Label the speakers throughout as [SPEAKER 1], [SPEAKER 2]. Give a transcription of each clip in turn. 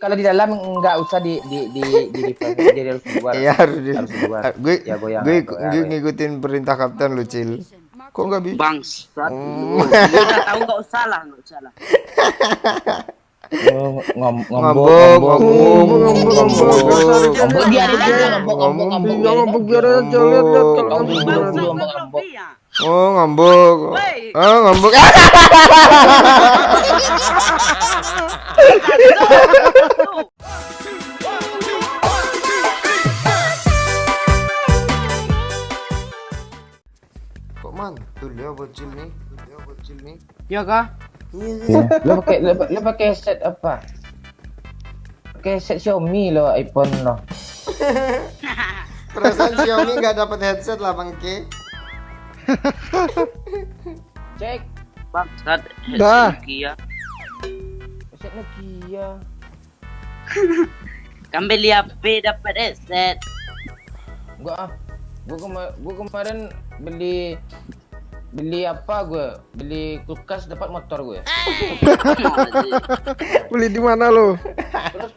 [SPEAKER 1] kalau di dalam nggak usah di reverse, dia harus keluar.
[SPEAKER 2] Iya harus
[SPEAKER 1] keluar.
[SPEAKER 2] gue
[SPEAKER 1] Ya goyang.
[SPEAKER 2] gue ngikutin perintah kapten lu, Cil. Kok nggak bisa?
[SPEAKER 3] Bangsat. Udah tahu nggak usah lah.
[SPEAKER 2] Ngambek.
[SPEAKER 1] Ngambek
[SPEAKER 2] biar aja lihat
[SPEAKER 1] ngambek.
[SPEAKER 2] Oh, ngambek. Ah, ngambek. Kok mantul ya bocil nih?
[SPEAKER 3] Ya kah?
[SPEAKER 1] Lo pakai set apa? Pakai set Xiaomi lo, iPhone lo.
[SPEAKER 2] Perasaan Xiaomi nggak dapat headset lah, Bangke.
[SPEAKER 1] Cek
[SPEAKER 3] Bangsat.
[SPEAKER 4] Dah.
[SPEAKER 3] Nokia.
[SPEAKER 1] set Nokia.
[SPEAKER 3] Kan beli HP dapat headset.
[SPEAKER 1] Enggak ah. Gua kemarin beli apa gue? Beli kulkas dapat motor gue.
[SPEAKER 4] Beli di mana lo?
[SPEAKER 1] Terus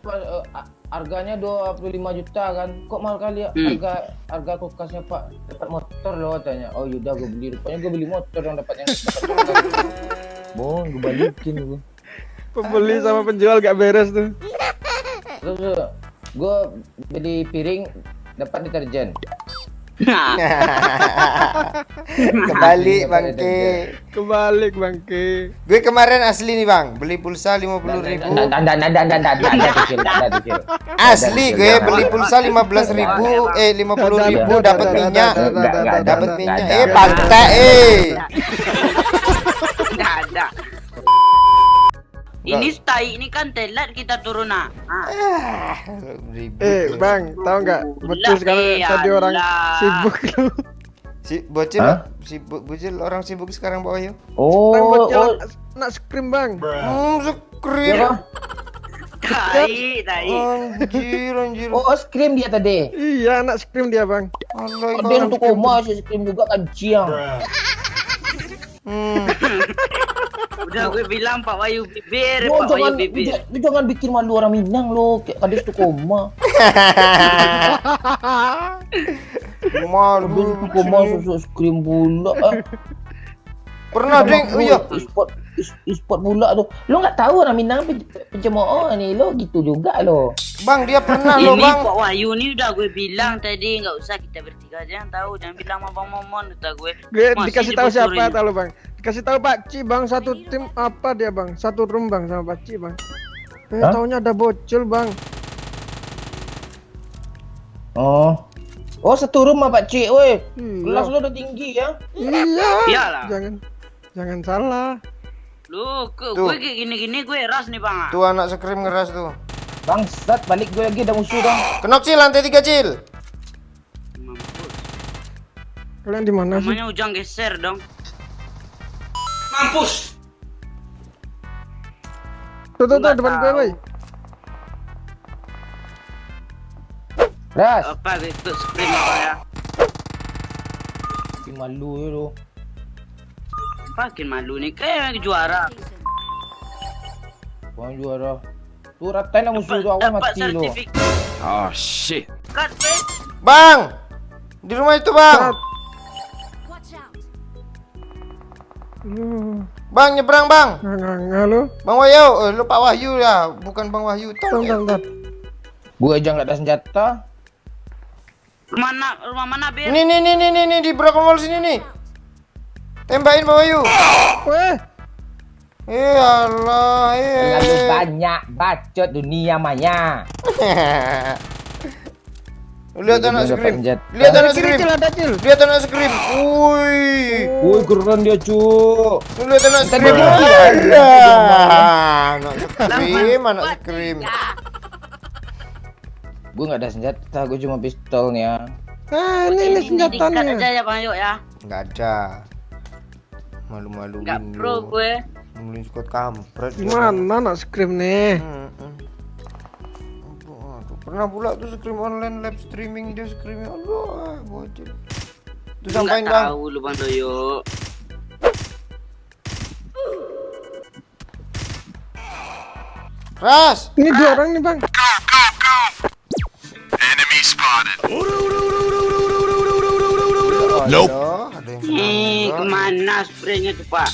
[SPEAKER 1] harganya 25 juta kan. Kok mahal kali ya harga kulkasnya, Pak? Dapat motor loh katanya. Oh yaudah gue beli. Rupanya gue beli motor yang dapat gue balikin gue.
[SPEAKER 4] Pembeli sama penjual gak beres tuh.
[SPEAKER 1] Terus gue beli piring dapat deterjen.
[SPEAKER 2] Kebalik, Bangke.
[SPEAKER 4] Kebalik Bangke.
[SPEAKER 2] Gue kemarin asli nih, Bang. Beli pulsa 50.000. Asli gue beli pulsa 15.000, 50.000 dapat minyak. Dapat minyak. Pantai
[SPEAKER 3] Nggak ada. Ini stay, ini kan telat kita turun nah.
[SPEAKER 4] Bang, tahu nggak? Betul sekarang tadi orang sibuk lu.
[SPEAKER 2] Si bocil, bocil orang sibuk sekarang bawa yuk.
[SPEAKER 4] Bang bocil nak scream bang.
[SPEAKER 2] Scream.
[SPEAKER 3] Tai.
[SPEAKER 2] Anjir.
[SPEAKER 1] Oh, scream dia tadi.
[SPEAKER 4] Iya, anak scream dia bang.
[SPEAKER 1] Dia untuk koma sih scream juga kan ciang.
[SPEAKER 3] Udah gue bilang Pak Wahyu bibir,
[SPEAKER 1] Lo
[SPEAKER 3] Pak Wahyu bibir.
[SPEAKER 1] jangan bikin malu orang Minang lo, kayak kadis tuh koma.
[SPEAKER 2] Malu
[SPEAKER 1] Kadis tuh koma susu scream pula.
[SPEAKER 2] Pernah deng, iya.
[SPEAKER 1] E-sport pula tuh. Lo nggak tahu orang Minang pencemooh nih lo gitu juga lo.
[SPEAKER 2] Bang, dia pernah lo,
[SPEAKER 3] Ini
[SPEAKER 2] Bang.
[SPEAKER 3] Pak Wahyu nih udah gue bilang tadi nggak usah kita bertiga aja yang tahu, jangan bilang sama Bang Momon kata gue.
[SPEAKER 4] Gue
[SPEAKER 3] Masih
[SPEAKER 4] dikasih tahu siapa
[SPEAKER 3] dibocorin.
[SPEAKER 4] tahu bang? Dikasih tahu Pak Ci bang, satu tim apa dia bang? Satu room bang sama Pak Ci bang. Taunya ada bocil bang.
[SPEAKER 1] Oh, satu rumah Pak Cik, woi.
[SPEAKER 4] Iya.
[SPEAKER 1] Kelas lo udah tinggi ya.
[SPEAKER 4] Iya.
[SPEAKER 3] Iyalah.
[SPEAKER 4] Jangan salah.
[SPEAKER 3] Lu
[SPEAKER 2] Tuh.
[SPEAKER 3] gue kayak gini-gini gue ras nih Bang.
[SPEAKER 2] Tuh anak scream ngeras tuh.
[SPEAKER 1] Bangsat, balik gue lagi ada musuh dong.
[SPEAKER 2] Kenok Cil, lantai 3 Cil.
[SPEAKER 3] Mampus.
[SPEAKER 4] Kalian di mana sih?
[SPEAKER 3] Namanya Ujang geser dong.
[SPEAKER 4] Tuh
[SPEAKER 3] Nggak
[SPEAKER 4] depan gue
[SPEAKER 3] tahu.
[SPEAKER 4] boy.
[SPEAKER 1] Ras,
[SPEAKER 3] Apa gue ikut screen apa ya?
[SPEAKER 1] bikin malu ya lo.
[SPEAKER 3] Makin malu nih kayak juara.
[SPEAKER 1] Bang juara. Tuh ratain lah musuh tuh awal
[SPEAKER 3] Dapat
[SPEAKER 1] mati lo.
[SPEAKER 3] sertifikat. Cut, weh.
[SPEAKER 2] Bang. Di rumah itu, Bang. Bang, nyebrang, Bang.
[SPEAKER 4] Nggak lu.
[SPEAKER 2] Bang Wahyu, lu Pak Wahyu ya, bukan Bang Wahyu.
[SPEAKER 4] Tar.
[SPEAKER 1] Gue aja nggak ada senjata.
[SPEAKER 3] Rumah mana Bir?
[SPEAKER 2] Nih di Brokol Mall sini nih. Tembakin Pak Wahyu.
[SPEAKER 4] Weh.
[SPEAKER 2] Allah,
[SPEAKER 1] Terlalu banyak bacot dunia maya.
[SPEAKER 2] Lihat anak
[SPEAKER 1] Dapat
[SPEAKER 2] scream.
[SPEAKER 1] senjata.
[SPEAKER 2] Lihat anak
[SPEAKER 4] Kiri
[SPEAKER 2] scream.
[SPEAKER 4] Cil ada Cil.
[SPEAKER 2] Lihat anak scream. Wih.
[SPEAKER 1] Woi keren dia cu.
[SPEAKER 2] Lihat anak
[SPEAKER 1] Tadi
[SPEAKER 2] scream.
[SPEAKER 1] dia
[SPEAKER 2] Ada. Anak scream.
[SPEAKER 1] Gue nggak ada senjata, gue cuma pistolnya.
[SPEAKER 4] Ini
[SPEAKER 3] Dikat aja
[SPEAKER 4] senjatanya.
[SPEAKER 3] ya Bang Yuk ya.
[SPEAKER 2] Enggak ada. Malu-maluin
[SPEAKER 3] Enggak
[SPEAKER 2] lu.
[SPEAKER 3] pro gue.
[SPEAKER 2] Maluin squad kampret.
[SPEAKER 4] Mana nak scream nih?
[SPEAKER 2] Aduh, pernah pula tuh scream online live streaming dia screaming. Aduh, bocil. Tuh sampain,
[SPEAKER 3] Enggak
[SPEAKER 2] Bang.
[SPEAKER 3] tahu lu Bang Doyo.
[SPEAKER 2] Ras.
[SPEAKER 4] Ini 2 orang nih bang.
[SPEAKER 2] Nope. Ada yang
[SPEAKER 3] Kemana spraynya tuh Pak?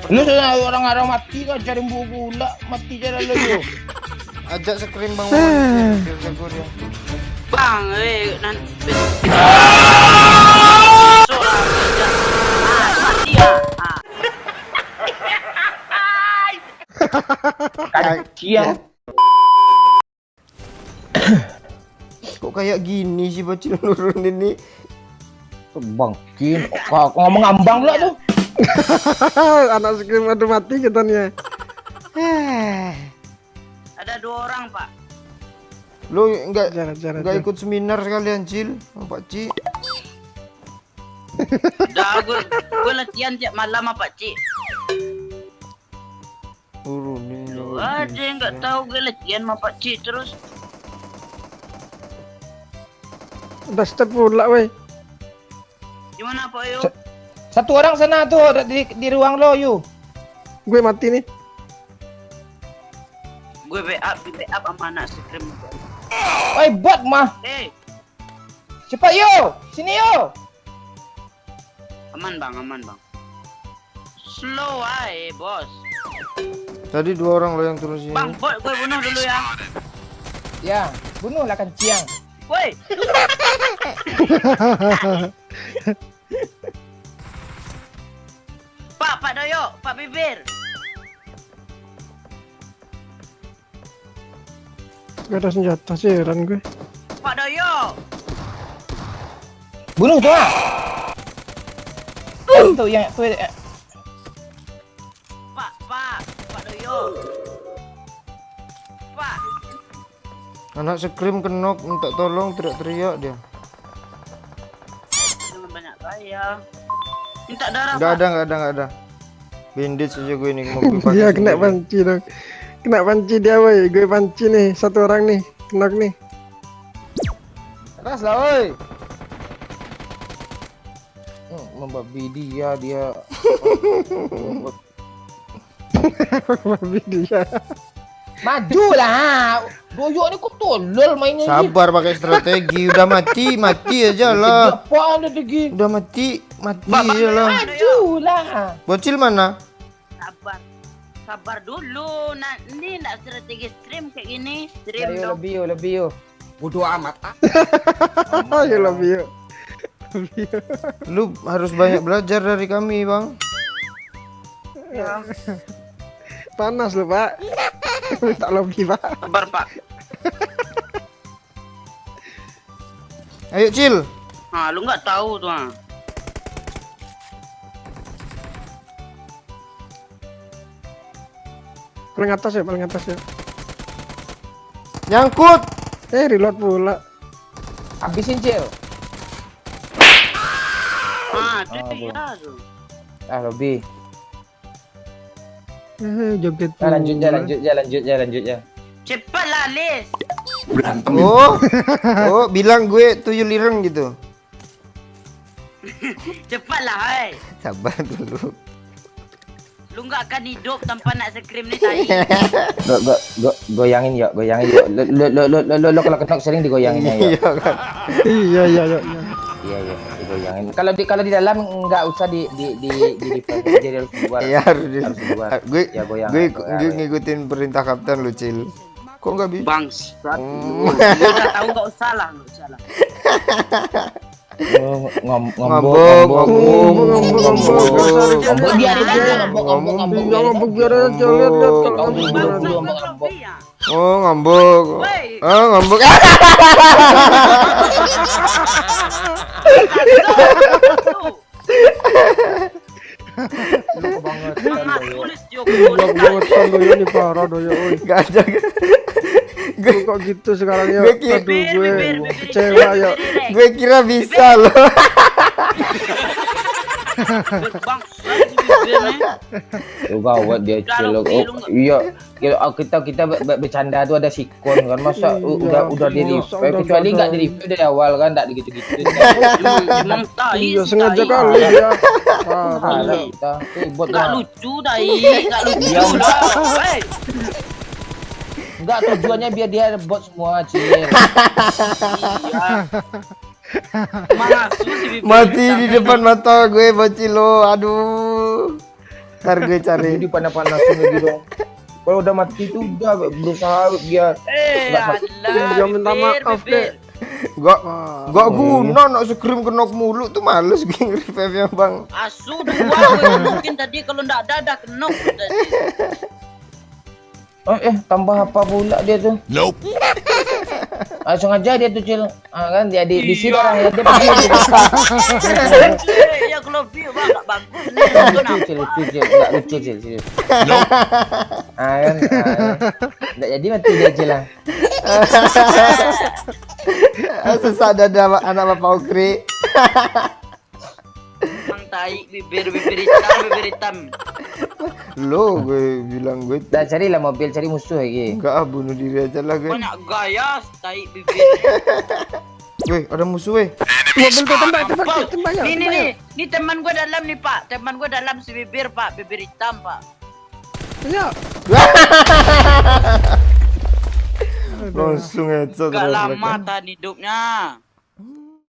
[SPEAKER 1] Lu sudah orang-orang mati kan cari bola mati jalan lu.
[SPEAKER 2] ajak screen Bang. Biar jago dia.
[SPEAKER 3] Bang, nanti. Mati ya.
[SPEAKER 1] Kacian.
[SPEAKER 2] Kok kayak gini sih bocil nurun ini?
[SPEAKER 1] Bangkin, kok ngomong ngambang pula tuh.
[SPEAKER 4] Anak scream aduh mati kita nih.
[SPEAKER 3] Ada 2 orang Pak.
[SPEAKER 2] Lu enggak
[SPEAKER 4] Jarang.
[SPEAKER 2] ikut seminar sekalian, Cil? Oh, Pak Ci.
[SPEAKER 3] Udah gue latihan tiap malam sama Pak Cik.
[SPEAKER 2] Turunin lu.
[SPEAKER 3] Ada yang nggak tahu gue latihan sama Pak Cik terus.
[SPEAKER 4] Udah step pula weh.
[SPEAKER 3] Gimana Pak Yo?
[SPEAKER 1] Satu orang sana tuh di ruang lo, Yu.
[SPEAKER 4] Gue mati nih.
[SPEAKER 3] Gue backup sama anak scream.
[SPEAKER 1] Oi, bot mah. Cepat Yu, sini Yu.
[SPEAKER 3] Aman bang. Slow aja bos.
[SPEAKER 2] Tadi 2 orang lo yang turun sini.
[SPEAKER 3] Bang, bot gue bunuh dulu ya.
[SPEAKER 1] Ya, bunuhlah kanciang.
[SPEAKER 3] Woi. Pak Doyo, Pak Bibir.
[SPEAKER 4] Gak ada senjata sih heran gue.
[SPEAKER 3] Pak Doyo.
[SPEAKER 1] Bunuh tuh. Tuh yang
[SPEAKER 3] Pak Doyo. Pak.
[SPEAKER 2] Anak scream kenok minta tolong teriak-teriak dia.
[SPEAKER 3] Jangan banyak gaya. Minta darah
[SPEAKER 2] Enggak
[SPEAKER 3] Pak.
[SPEAKER 2] ada. Bandage aja gue ini mau gue pakai.
[SPEAKER 4] Dia kena
[SPEAKER 2] sendiri.
[SPEAKER 4] panci dong. Kena panci dia weh. Gue panci nih 1 orang nih. Kenok nih.
[SPEAKER 1] keras lah, oi. Membabi dia.
[SPEAKER 4] Babi dia.
[SPEAKER 1] Maju lah. Doyok ni kok tolol mainnya.
[SPEAKER 2] Sabar pakai strategi. Udah mati aja lah.
[SPEAKER 1] Apaan strategi?
[SPEAKER 2] Udah mati aja lah.
[SPEAKER 1] Maju lah.
[SPEAKER 2] Bocil mana?
[SPEAKER 3] Sabar dulu. Nah, ini nak strategi stream kayak gini. Stream dong.
[SPEAKER 1] Lebih yo.
[SPEAKER 5] Bodoh amat.
[SPEAKER 4] Ya lebih yuk.
[SPEAKER 2] Lu harus banyak belajar dari kami, Bang.
[SPEAKER 3] Ya.
[SPEAKER 4] Panas lu pak. Tak lebih pak.
[SPEAKER 3] Sabar Pak.
[SPEAKER 2] Ayo, Cil.
[SPEAKER 3] Ah, lu nggak tahu tuh.
[SPEAKER 4] Paling atas ya.
[SPEAKER 2] Nyangkut.
[SPEAKER 4] Reload pula.
[SPEAKER 1] Habisin Cil.
[SPEAKER 3] Ah, itu dia tuh.
[SPEAKER 1] Lebih.
[SPEAKER 4] Joget.
[SPEAKER 1] Lanjut ya.
[SPEAKER 3] Cepatlah, Lis.
[SPEAKER 2] Oh, bilang gue tuyul ireng gitu.
[SPEAKER 3] Cepatlah, hai.
[SPEAKER 2] Sabar dulu.
[SPEAKER 3] Lu nggak akan hidup tanpa nak scream ni tadi.
[SPEAKER 1] Goyangin yuk. Lo kalau ketok sering digoyangin ya.
[SPEAKER 2] Iya kan.
[SPEAKER 4] Iya.
[SPEAKER 1] Iya, digoyangin. Kalau di dalam nggak usah di jadi harus di luar.
[SPEAKER 2] Iya harus di
[SPEAKER 1] luar.
[SPEAKER 2] Gue
[SPEAKER 1] Ya, goyang.
[SPEAKER 2] gue ngikutin perintah kapten lu, Cil. Kok nggak bisa?
[SPEAKER 3] Bangsat. Lu udah tahu nggak usah lah.
[SPEAKER 2] Ngambek.
[SPEAKER 1] Biarin aja ngambek.
[SPEAKER 4] Ngambek biar aja lihat kalau
[SPEAKER 2] Oh, ngambek. Oh, ngambek.
[SPEAKER 4] Goblok banget kan Doyo nih parah Doyo.
[SPEAKER 2] Gak ada.
[SPEAKER 4] Gue kok gitu sekarang ya.
[SPEAKER 2] Gue kira-
[SPEAKER 4] Aduh gue kecewa ya.
[SPEAKER 2] Gue kira bisa loh.
[SPEAKER 1] Gawat dia celok. Iya, kita bercanda tuh ada sikon kan. Masa udah di review, kecuali nggak di review dari awal kan, nggak gitu-gitu.
[SPEAKER 3] Emang tai.
[SPEAKER 4] Iya sengaja kali dia.
[SPEAKER 1] Parah kita. Bot
[SPEAKER 3] Nggak
[SPEAKER 1] lah.
[SPEAKER 3] lucu dah. Nggak lucu dah. Hei.
[SPEAKER 1] Enggak, tujuannya biar dia bot semua, Cil.
[SPEAKER 3] Iya. Masuk si bibir.
[SPEAKER 2] Mati di depan mata gue bocil lo. Aduh. Ntar gue cari.
[SPEAKER 1] Jadi panas-panasin lagi dong. Kalau udah mati itu udah berusaha biar
[SPEAKER 3] Allah.
[SPEAKER 4] Jangan minta maaf deh.
[SPEAKER 2] Gak guna nak sekrim kena mulut tuh males gue revive-nya bang.
[SPEAKER 3] Asu dua mungkin tadi kalau ndak ada kenok tadi.
[SPEAKER 1] Oh tambah apa pula dia tuh? Nope. Langsung aja dia tuh Cil. Kan dia di sini orang ya dia pergi.
[SPEAKER 3] Ya kalau view bang nggak bagus nih.
[SPEAKER 1] Lucu Cil, enggak lucu Cil. Nope. Kan. Enggak jadi mati dia Cil lah.
[SPEAKER 2] Sesat dada anak bapak Okri.
[SPEAKER 3] Mang tai bibir hitam.
[SPEAKER 2] Lo gue bilang gue
[SPEAKER 1] Dah carilah mobil, cari musuh lagi.
[SPEAKER 2] enggak bunuh diri aja lah gue.
[SPEAKER 3] Banyak gaya tai bibir.
[SPEAKER 2] Weh ada musuh weh.
[SPEAKER 4] Mobil tuh tembak.
[SPEAKER 3] Nih teman gua dalam nih Pak. Teman gua dalam si bibir Pak, bibir hitam Pak.
[SPEAKER 4] Ya.
[SPEAKER 2] Langsung headshot.
[SPEAKER 3] Gak lama tahan hidupnya.